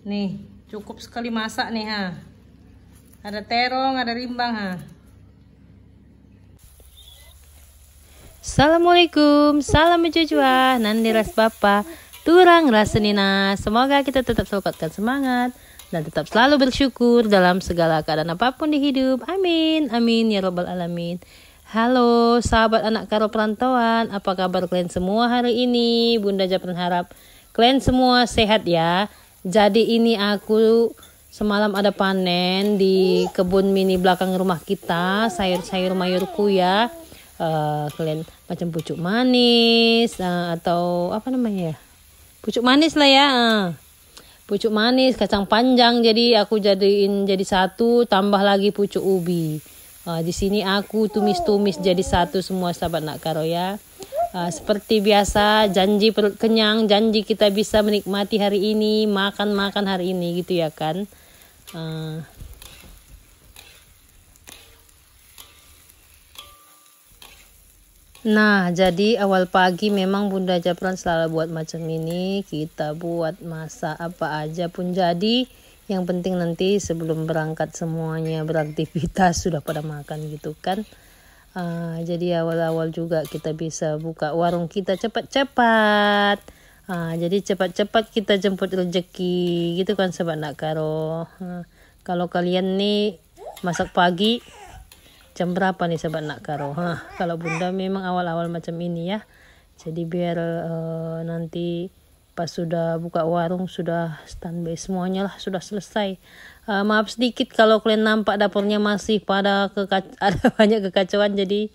Nih, cukup sekali masak nih ha. Ada terong, ada rimbang ha. Assalamualaikum, salam mencucuah, nandiras bapa, turang rasenina. Semoga kita tetap selamatkan semangat dan tetap selalu bersyukur dalam segala keadaan apapun di hidup. Amin, amin ya robbal alamin. Halo sahabat anak karo perantauan, apa kabar kalian semua hari ini? Bunda Japran harap kalian semua sehat ya. Jadi ini aku semalam ada panen di kebun mini belakang rumah kita, sayur-sayur mayurku ya. Kalian macam pucuk manis atau apa namanya ya? Pucuk manis lah ya. Pucuk manis, kacang panjang, jadi aku jadiin jadi satu, tambah lagi pucuk ubi. Di sini aku tumis-tumis jadi satu semua sahabat nak karo ya. Seperti biasa, janji perut kenyang, janji kita bisa menikmati hari ini, makan-makan hari ini gitu ya kan. Nah, jadi awal pagi memang Bunda Japran selalu buat macam ini. Kita buat masak apa aja pun jadi. Yang penting nanti sebelum berangkat semuanya beraktivitas sudah pada makan gitu kan. Jadi awal-awal juga kita bisa buka warung kita cepat-cepat. Jadi cepat-cepat kita jemput rezeki gitu kan sahabat nak karo. Kalau kalian nih masak pagi jam berapa nih sahabat nak karo? Kalau bunda memang awal-awal macam ini ya. Jadi biar nanti pas sudah buka warung sudah standby semuanya lah, sudah selesai. Maaf sedikit kalau kalian nampak dapurnya masih pada ada banyak kekacauan. Jadi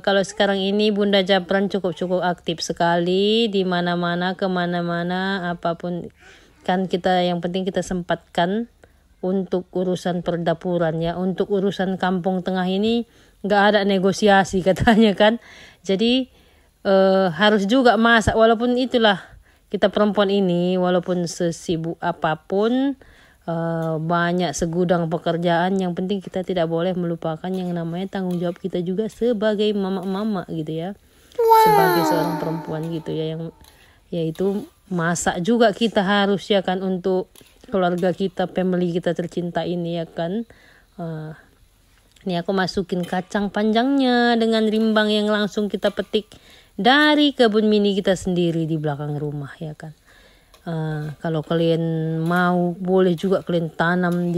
kalau sekarang ini Bunda Japran cukup aktif sekali di mana-mana, kemana-mana, apapun kan kita yang penting kita sempatkan untuk urusan perdapuran ya. Untuk urusan kampung tengah ini nggak ada negosiasi katanya kan. Jadi harus juga masak, walaupun itulah kita perempuan ini walaupun sesibuk apapun, banyak segudang pekerjaan, yang penting kita tidak boleh melupakan yang namanya tanggung jawab kita juga sebagai mama-mama gitu ya. Sebagai seorang perempuan gitu ya, yang yaitu masak juga kita harus ya kan untuk keluarga kita, family kita tercinta ini ya kan. Ini aku masukin kacang panjangnya dengan rimbang yang langsung kita petik dari kebun mini kita sendiri di belakang rumah ya kan. Kalau kalian mau boleh juga kalian tanam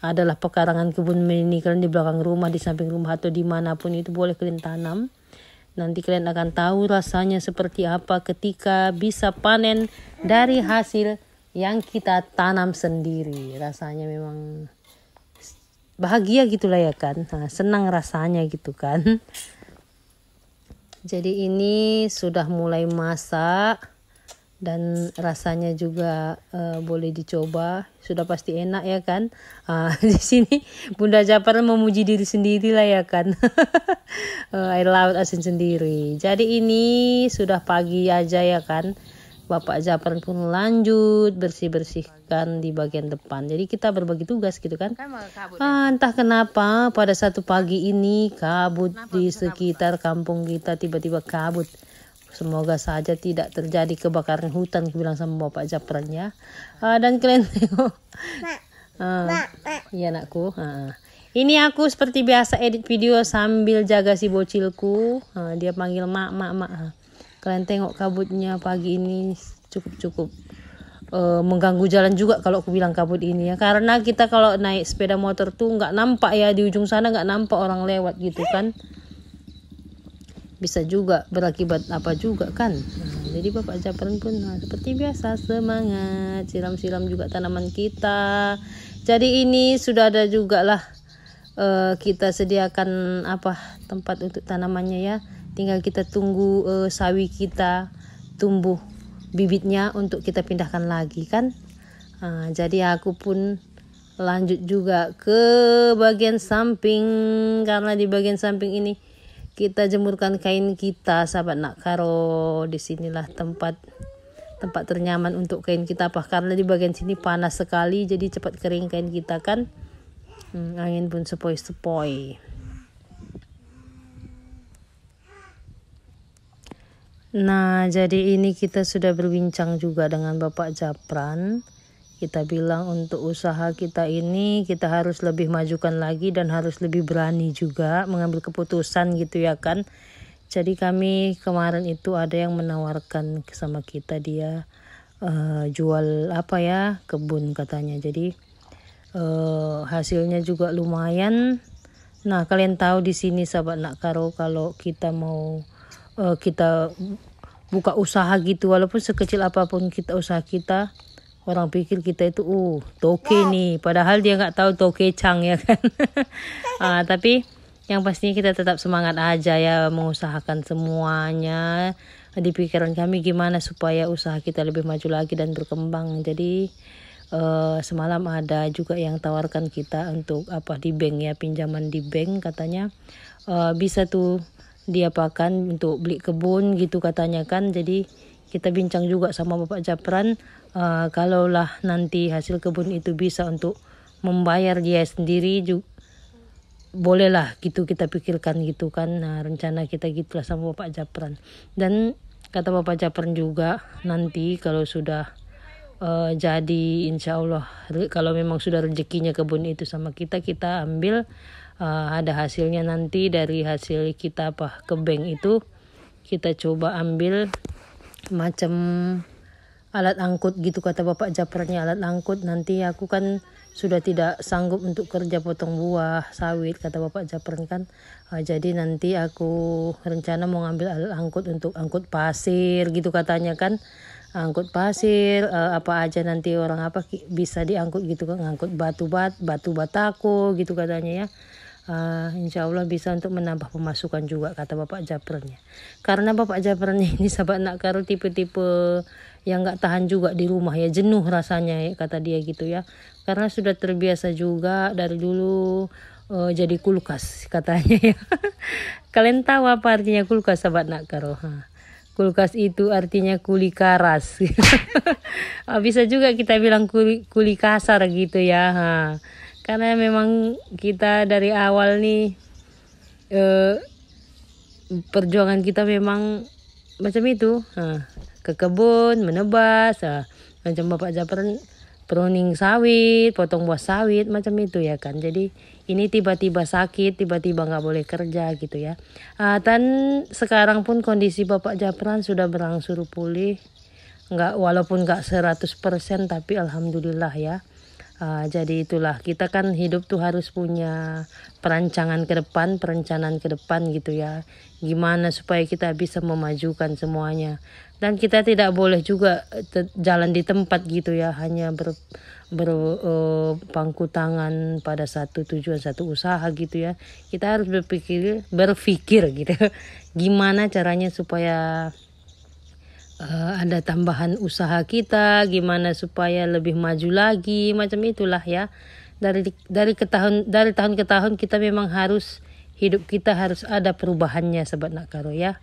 adalah pekarangan kebun mini kalian di belakang rumah, di samping rumah atau dimanapun itu boleh kalian tanam. Nanti kalian akan tahu rasanya seperti apa ketika bisa panen dari hasil yang kita tanam sendiri. Rasanya memang bahagia gitulah ya kan. Senang rasanya gitu kan. Jadi ini sudah mulai masak dan rasanya juga boleh dicoba, sudah pasti enak ya kan. Di sini Bunda Japran memuji diri sendiri lah ya kan. Air laut asin sendiri. Jadi ini sudah pagi aja ya kan. Bapak Japran pun lanjut bersih-bersihkan di bagian depan. Jadi kita berbagi tugas gitu kan. Entah kenapa pada satu pagi ini kabut di sekitar kampung kita tiba-tiba kabut. Semoga saja tidak terjadi kebakaran hutan, aku bilang sama Bapak Japran ya. Dan kalian tengok. Iya anakku. Ini aku seperti biasa edit video sambil jaga si bocilku. Dia panggil mak. Kalian tengok kabutnya pagi ini cukup mengganggu jalan juga kalau aku bilang kabut ini ya. Karena kita kalau naik sepeda motor tuh nggak nampak ya, di ujung sana nggak nampak orang lewat gitu kan. Bisa juga berakibat apa juga kan. Jadi Bapak Japran pun seperti biasa semangat siram-siram juga tanaman kita. Jadi ini sudah ada juga lah kita sediakan tempat untuk tanamannya ya. Tinggal kita tunggu sawi kita tumbuh bibitnya untuk kita pindahkan lagi kan. Jadi aku pun lanjut juga ke bagian samping, karena di bagian samping ini kita jemurkan kain kita sahabat nak karo. Disinilah tempat ternyaman untuk kain kita karena di bagian sini panas sekali, jadi cepat kering kain kita kan. Angin pun sepoi-sepoi. Nah, jadi ini kita sudah berbincang juga dengan Bapak Japran. kita bilang untuk usaha kita ini kita harus lebih majukan lagi dan harus lebih berani juga mengambil keputusan gitu ya kan. Jadi kami kemarin itu ada yang menawarkan sama kita, dia jual apa ya, kebun katanya. Jadi hasilnya juga lumayan. Nah, kalian tahu di sini sahabat Nak Karo, kalau kita mau kita buka usaha gitu, walaupun sekecil apapun kita usaha kita, orang pikir kita itu toke nih, padahal dia nggak tahu toke cang ya kan. Tapi yang pastinya kita tetap semangat aja ya mengusahakan semuanya. Di pikiran kami gimana supaya usaha kita lebih maju lagi dan berkembang. Jadi semalam ada juga yang tawarkan kita untuk di bank ya, pinjaman di bank katanya. Bisa tuh diapakan untuk beli kebun gitu katanya kan. Jadi kita bincang juga sama Bapak Japran, kalaulah nanti hasil kebun itu bisa untuk membayar dia sendiri juga, bolehlah gitu kita pikirkan gitu kan. Nah, rencana kita gitulah sama Bapak Japran. Dan kata Bapak Japran juga nanti kalau sudah jadi insya Allah kalau memang sudah rezekinya kebun itu sama kita ambil, ada hasilnya nanti dari hasil kita ke bank itu kita coba ambil macam alat angkut gitu kata Bapak Japrannya, alat angkut. Nanti aku kan sudah tidak sanggup untuk kerja potong buah sawit kata Bapak Japran kan. Jadi nanti aku rencana mau ngambil alat angkut untuk angkut pasir gitu katanya kan. Angkut pasir apa aja nanti orang bisa diangkut gitu kan, ngangkut batu batako gitu katanya ya. Insya Allah bisa untuk menambah pemasukan juga kata Bapak Japrannya. Karena Bapak Japrannya ini sahabat Nak Karo tipe-tipe yang nggak tahan juga di rumah ya, jenuh rasanya ya kata dia gitu ya. Karena sudah terbiasa juga dari dulu jadi kulkas katanya ya. Kalian tahu apa artinya kulkas sahabat Nak Karo? Kulkas itu artinya kuli karas. Bisa juga kita bilang kuli kasar gitu ya. Karena memang kita dari awal nih perjuangan kita memang macam itu. Ke kebun menebas, macam Bapak Japran pruning sawit, potong buah sawit macam itu ya kan. Jadi ini tiba-tiba sakit, tiba-tiba nggak boleh kerja gitu ya. Dan sekarang pun kondisi Bapak Japran sudah berangsur pulih, walaupun nggak 100% tapi alhamdulillah ya. Jadi itulah, kita kan hidup tuh harus punya perencanaan ke depan gitu ya. Gimana supaya kita bisa memajukan semuanya. Dan kita tidak boleh juga jalan di tempat gitu ya, hanya berpangku tangan pada satu tujuan, satu usaha gitu ya. Kita harus berpikir gitu. Gimana caranya supaya ada tambahan usaha kita, gimana supaya lebih maju lagi, macam itulah ya. Dari tahun ke tahun kita memang harus, hidup kita harus ada perubahannya sahabat Nak Karo ya.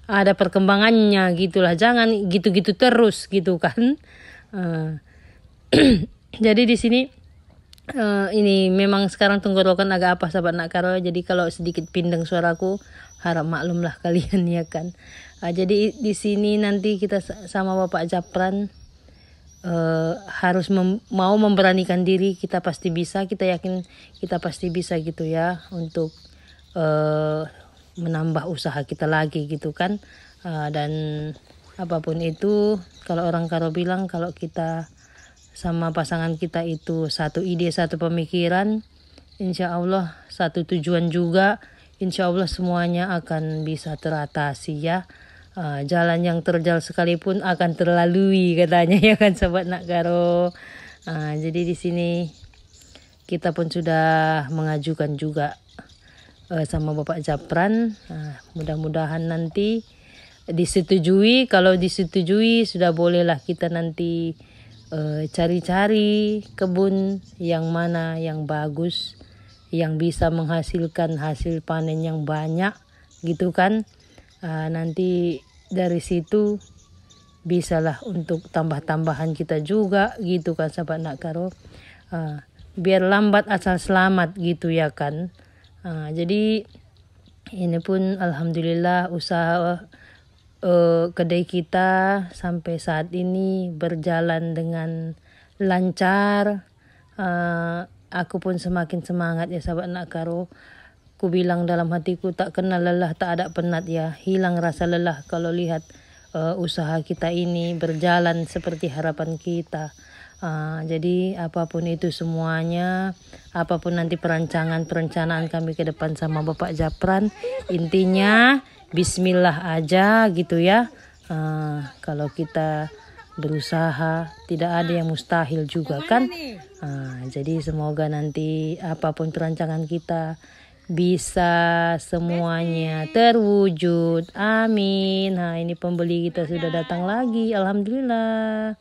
Ada perkembangannya gitulah, jangan gitu-gitu terus gitu kan. Jadi di sini ini memang sekarang tenggorokan agak apa sahabat Nak Karo. Jadi kalau sedikit pindeng suaraku harap maklumlah kalian ya kan. Jadi di sini nanti kita sama Bapak Japran harus mau memberanikan diri. Kita pasti bisa, kita yakin kita pasti bisa gitu ya, untuk menambah usaha kita lagi gitu kan. Dan apapun itu, kalau orang Karo bilang kalau kita sama pasangan kita itu satu ide, satu pemikiran, insya Allah satu tujuan juga, insya Allah semuanya akan bisa teratasi ya. Jalan yang terjal sekalipun akan terlalui katanya ya kan sahabat Nak Karo. Jadi di sini kita pun sudah mengajukan juga sama Bapak Japran. Mudah-mudahan nanti disetujui. Kalau disetujui sudah bolehlah kita nanti cari-cari kebun yang mana yang bagus, yang bisa menghasilkan hasil panen yang banyak gitu kan. Nanti dari situ bisalah untuk tambah-tambahan kita juga gitu kan sahabat Nak Karo. Biar lambat asal selamat gitu ya kan. Jadi ini pun alhamdulillah usaha kedai kita sampai saat ini berjalan dengan lancar. Aku pun semakin semangat ya sahabat Nak Karo. Ku bilang dalam hatiku, tak kenal lelah, tak ada penat ya. Hilang rasa lelah kalau lihat usaha kita ini berjalan seperti harapan kita. Jadi apapun itu semuanya, apapun nanti perencanaan kami ke depan sama Bapak Japran, intinya bismillah aja gitu ya. Kalau kita berusaha, tidak ada yang mustahil juga kan. Jadi semoga nanti apapun perancangan kita bisa semuanya terwujud. Amin. Ini pembeli kita sudah datang lagi. Alhamdulillah.